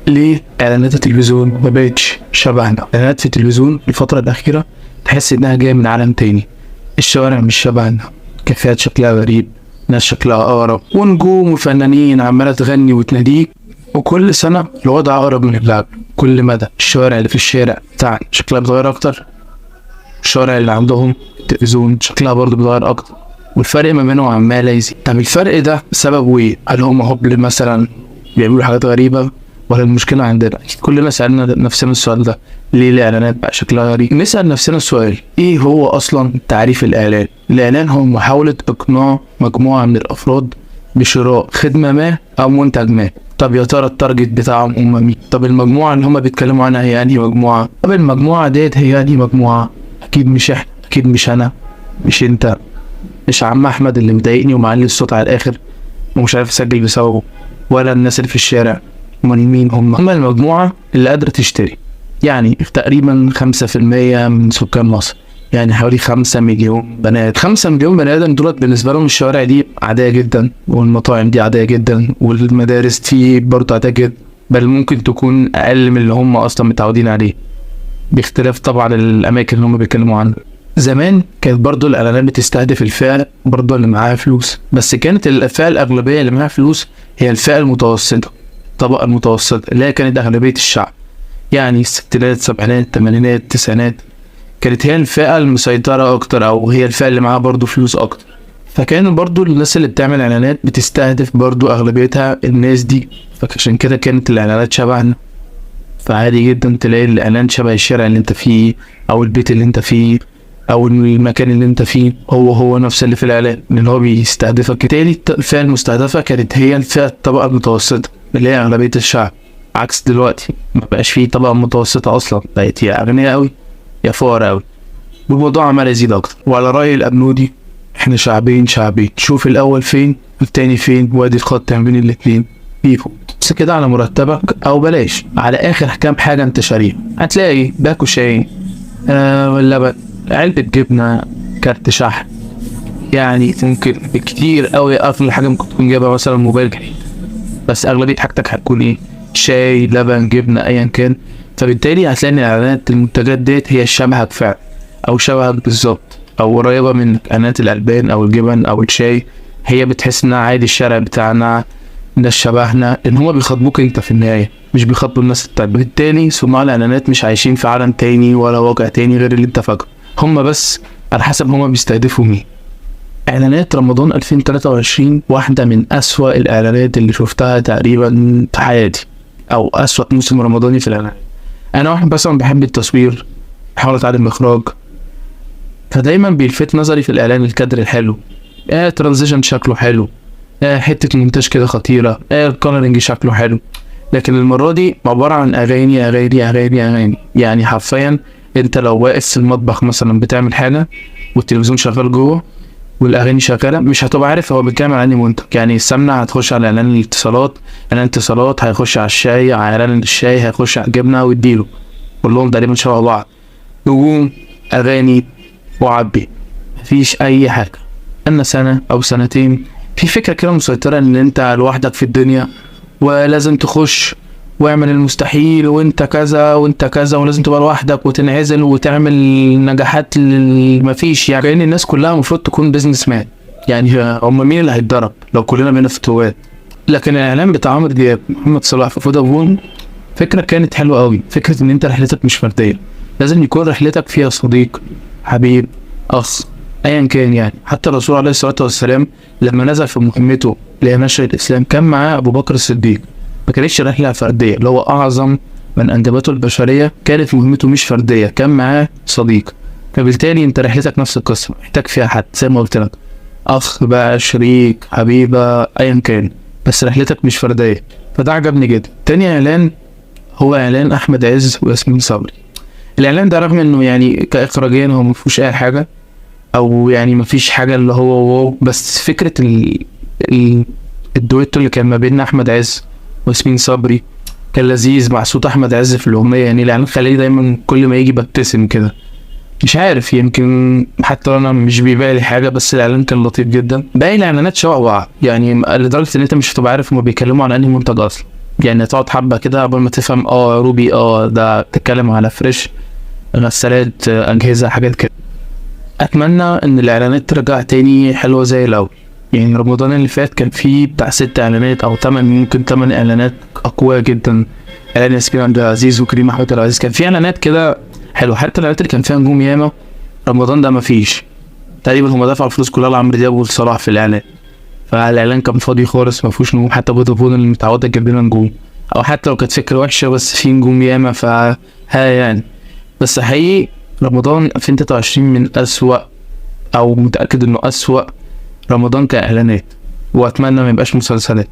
ليه اعلانات التلفزيون ما بقتش شبهنا؟ اعلانات في التلفزيون الفتره الاخيره تحس انها جايه من عالم تاني. الشوارع مش شبهنا، كافيهات شكلها غريب، ناس شكلها اقرب، ونجوم وفنانين عماله تغني وتناديك، وكل سنه الوضع اقرب من اللعب. كل مدى الشوارع اللي في الشارع بتاعنا شكلها بيتغير اكتر، الشوارع اللي عندهم التلفزيون شكلها برضه بيتغير اكتر، والفرق ما بينهم عمال يزيد. طب الفرق ده سببه ايه؟ هل هم هبل مثلا بيعملوا حاجات غريبة، ولا المشكلة عندنا؟ كلنا سألنا نفسنا السؤال ده، ليه الإعلانات بقى شكلها غريب؟ نسأل نفسنا السؤال، إيه هو أصلا تعريف الإعلان؟ الإعلان هو محاولة إقناع مجموعة من الأفراد بشراء خدمة ما أو منتج ما. طب يا ترى التارجت بتاعهم هم مين؟ طب المجموعة اللي هم بيتكلموا عنها هي أنهي مجموعة؟ طب المجموعة ديت هي أنهي مجموعة؟ أكيد مش إحنا، أكيد مش أنا، مش أنت، مش عم أحمد اللي مضايقني ومعلي الصوت على الآخر ومش عارف أسجل بسببه، ولا الناس اللي في الشارع. امال مين هم المجموعة اللي قادرة تشتري، يعني تقريبا 5% من سكان مصر، يعني حوالي 5 مليون بني آدم. 5 مليون بني آدم دولت بالنسبة لهم الشوارع دي عادية جدا، والمطاعم دي عادية جدا، والمدارس دي برضه عادية جدا، بل ممكن تكون أقل من اللي هم أصلا متعودين عليه، باختلاف طبعا الأماكن اللي هم بيتكلموا عنها. زمان كانت برضو الإعلانات بتستهدف الفئة برضو اللي معاها فلوس، بس كانت الفئة الأغلبية اللي معاها فلوس هي الفئة المتوسطة، الطبقة المتوسطة اللي هي كانت أغلبية الشعب، يعني الستينات، سبعينات، تمانينات، تسعينات، كانت هي الفئة المسيطرة أكتر، أو هي الفئة اللي معاها برضو فلوس أكتر. فكان برضو الناس اللي بتعمل إعلانات بتستهدف برضو أغلبيتها الناس دي، فعشان كده كانت الإعلانات شبهنا. فعادي جدا تلاقي الإعلان شبه الشارع اللي انت فيه، أو البيت اللي انت فيه، او المكان اللي انت فيه هو نفس اللي في الاعلان، لان هو بيستهدفك. بالتالي الفئه المستهدفه كانت هي الفئه الطبقه المتوسطه اللي هي اغلبيه الشعب، عكس دلوقتي ما بقاش فيه طبقه متوسطه اصلا، بقت يا اغنياء قوي يا فقراء قوي، والموضوع عمال يزيد اكتر. وعلى راي الابنودي، احنا شعبين، شوف الاول فين والتاني فين، وادي الخط بين الاتنين فيهم. بس كده على مرتبك، او بلاش على اخر كام حاجه انت شاريها، هتلاقي باكو شاي، لبن، علبة جبنة، كارت شحن، يعني ممكن بكتير قوي اغلى حاجة ممكن تكون جايبها مثلا موبايل جديد، بس اغلبية حاجتك هتكون ايه؟ شاي، لبن، جبنة، ايا كان. فبالتالي هتلاقي ان اعلانات المنتجات ديت هي شبهك فعلا، او شبهك بالظبط، او قريبة منك. اعلانات الالبان او الجبن او الشاي هي بتحس انها عادي، الشارع بتاعنا، ناس شبهنا، ان هما بيخاطبوك انت في النهاية، مش بيخاطبوا الناس التانية. بالتالي صناع الاعلانات مش عايشين في عالم تاني ولا واقع تاني غير اللي انت فاكره، هما بس على حسب هما بيستهدفوا مين. اعلانات رمضان 2023 واحدة من اسوأ الاعلانات اللي شفتها تقريبا في حياتي، او اسوأ موسم رمضاني في الاعلانات. انا واحد مثلا بحب التصوير، بحاول اتعلم اخراج، فدايما بيلفت نظري في الاعلان الكادر الحلو، ترانزيشن شكله حلو، حتة المونتاج كده خطيرة، الكولرنج شكله حلو. لكن المرة دي عبارة عن اغاني اغاني اغاني اغاني، يعني حرفيا انت لو واقف في المطبخ مثلا بتعمل حاجة والتلفزيون شغال جوه والاغاني شغاله، مش هتبقى عارف هو بيتكلم عن انهي منتج. يعني السمنه هتخش على اعلان الاتصالات، اعلان الاتصالات هيخش على الشاي، على اعلان الشاي هيخش على الجبنه، واديله كلهم تقريبا شبه بعض، نجوم، اغاني، وعبي، مفيش اي حاجه. انا سنه او سنتين في فكره كده مسيطره ان انت لوحدك في الدنيا، ولازم تخش واعمل المستحيل، وانت كذا وانت كذا، ولازم تبقى لوحدك وتنعزل وتعمل نجاحات مفيش. يعني كأن الناس كلها المفروض تكون بيزنس مان، يعني هم مين اللي هيتضرب لو كلنا بينا فتوات؟ لكن الاعلان بتاع عمرو دياب، محمد صلاح في فودافون، فكره كانت حلوه قوي. فكره ان انت رحلتك مش فرديه، لازم يكون رحلتك فيها صديق، حبيب، اخ، ايا كان. يعني حتى الرسول عليه الصلاه والسلام لما نزل في مهمته لنشر الاسلام كان معاه ابو بكر الصديق، ما كانتش رحله فرديه، اللي هو اعظم من انجبته البشريه كانت مهمته مش فرديه، كان معاه صديق. فبالتالي انت رحلتك نفس القصه، محتاج فيها حد زي ما قلت لك، اخ بقى، شريك، حبيبه، ايا كان، بس رحلتك مش فرديه. فده عجبني جدا. تاني اعلان هو اعلان احمد عز وياسمين صبري. الاعلان ده رغم انه يعني كاخراجيا هو مفيهوش اي حاجه، او يعني مفيش حاجه اللي هو واو، بس فكره الدويتو اللي كان ما بين احمد عز وياسمين صبري كان لذيذ، مع صوت احمد عز في الاغنيه. يعني الاعلان خلاني دايما كل ما يجي ببتسم كده، مش عارف، يمكن حتى انا مش بيبالي حاجه، بس الاعلان كان لطيف جدا. باقي الاعلانات شبه بعض، يعني لدرجه ان انت مش هتبقى عارف هما بيتكلموا عن انهي منتج اصلا. يعني تقعد حبة كده قبل ما تفهم روبي ده بتتكلم على فريش، غسالات، أجهزة، حاجات كده. أتمنى إن الإعلانات ترجع تاني حلوة زي الأول. يعني رمضان اللي فات كان فيه بتاع 6 إعلانات أو 8، ممكن 8 إعلانات أقوياء جدا. إعلان ياسمين عبد العزيز وكريم محمود العزيز، كان في إعلانات كده حلوة. حتى الإعلانات اللي كان فيها نجوم ياما رمضان ده مفيش تقريبا. هما دفعوا الفلوس كلها لعمرو دياب وصلاح في الإعلان، فالإعلان كان فاضي خالص مفهوش نجوم. حتى فودافون اللي متعودة تجيب لنا نجوم، أو حتى لو كانت فكرة وحشة بس في نجوم ياما يعني. بس حقيقي رمضان 2023 من أسوأ، أو متأكد إنه أسوأ رمضان كإعلانات، وأتمنى ما يبقاش مسلسلات.